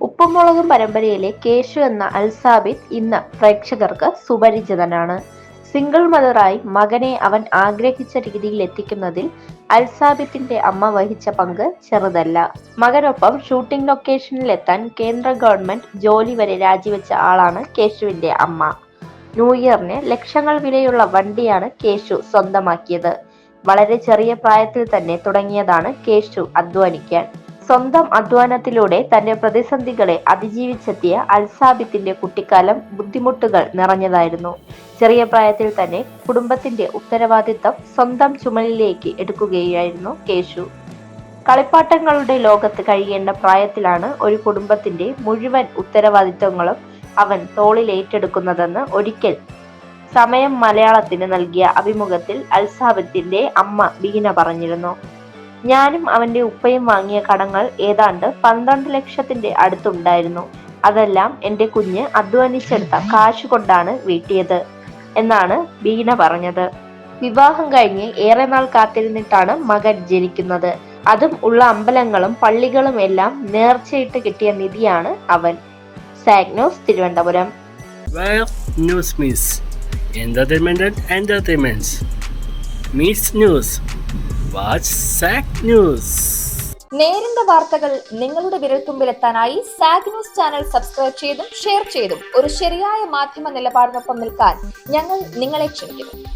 ഉപ്പുമുളകും പരമ്പരയിലെ കേശു എന്ന അൽസാബിത് ഇന്ന് പ്രേക്ഷകർക്ക് സുപരിചിതനാണ്. സിംഗിൾ മദറായി മകനെ അവൻ ആഗ്രഹിച്ച രീതിയിൽ എത്തിക്കുന്നതിൽ അൽസാബിത്തിന്റെ അമ്മ വഹിച്ച പങ്ക് ചെറുതല്ല. മകനൊപ്പം ഷൂട്ടിംഗ് ലൊക്കേഷനിൽ എത്താൻ കേന്ദ്ര ഗവൺമെന്റ് ജോലി വരെ രാജിവെച്ച ആളാണ് കേശുവിന്റെ അമ്മ. ന്യൂ ഇയറിന് ലക്ഷങ്ങൾ വിലയുള്ള വണ്ടിയാണ് കേശു സ്വന്തമാക്കിയത്. വളരെ ചെറിയ പ്രായത്തിൽ തന്നെ തുടങ്ങിയതാണ് കേശു അധ്വാനിക്കാൻ. സ്വന്തം അധ്വാനത്തിലൂടെ തന്റെ പ്രതിസന്ധികളെ അതിജീവിച്ചെത്തിയ അൽസാബിത്തിന്റെ കുട്ടിക്കാലം ബുദ്ധിമുട്ടുകൾ നിറഞ്ഞതായിരുന്നു. ചെറിയ പ്രായത്തിൽ തന്നെ കുടുംബത്തിന്റെ ഉത്തരവാദിത്തം സ്വന്തം ചുമലിലേക്ക് എടുക്കുകയായിരുന്നു കേശു. കളിപ്പാട്ടങ്ങളുടെ ലോകത്ത് കഴിയേണ്ട പ്രായത്തിലാണ് ഒരു കുടുംബത്തിന്റെ മുഴുവൻ ഉത്തരവാദിത്തങ്ങളും അവൻ തോളിൽ ഏറ്റെടുക്കുന്നതെന്ന് ഒരിക്കൽ സമയം മലയാളത്തിന് നൽകിയ അഭിമുഖത്തിൽ അൽസാബിത്തിന്റെ അമ്മ ബീന പറഞ്ഞിരുന്നു. ഞാനും അവന്റെ ഉപ്പയും വാങ്ങിയ കടങ്ങൾ ഏതാണ്ട് 12 ലക്ഷത്തിന്റെ അടുത്തുണ്ടായിരുന്നു. അതെല്ലാം എന്റെ കുഞ്ഞ് അധ്വാനിച്ചെടുത്ത കാശ് കൊണ്ടാണ് വീട്ടിയത് എന്നാണ് ബീന പറഞ്ഞത്. വിവാഹം കഴിഞ്ഞ് ഏറെ നാൾ കാത്തിരുന്നിട്ടാണ് മകൻ ജനിക്കുന്നത്. അതും ഉള്ള അമ്പലങ്ങളും പള്ളികളും എല്ലാം നേർച്ചയിട്ട് കിട്ടിയ നിധിയാണ് അവൻ. Zag news, Thiruvananthapuram. News means entertainment and entertainments. Meets news. Watch SAG News. നേരിന്റെ വാർത്തകൾ നിങ്ങളുടെ വിരൽത്തുമ്പിലെത്താനായി സാഗ് ന്യൂസ് ചാനൽ സബ്സ്ക്രൈബ് ചെയ്തും ഷെയർ ചെയ്തും ഒരു ശരിയായ മാധ്യമ നിലപാടിനൊപ്പം നിൽക്കാൻ ഞങ്ങൾ നിങ്ങളെ ക്ഷണിക്കുന്നു.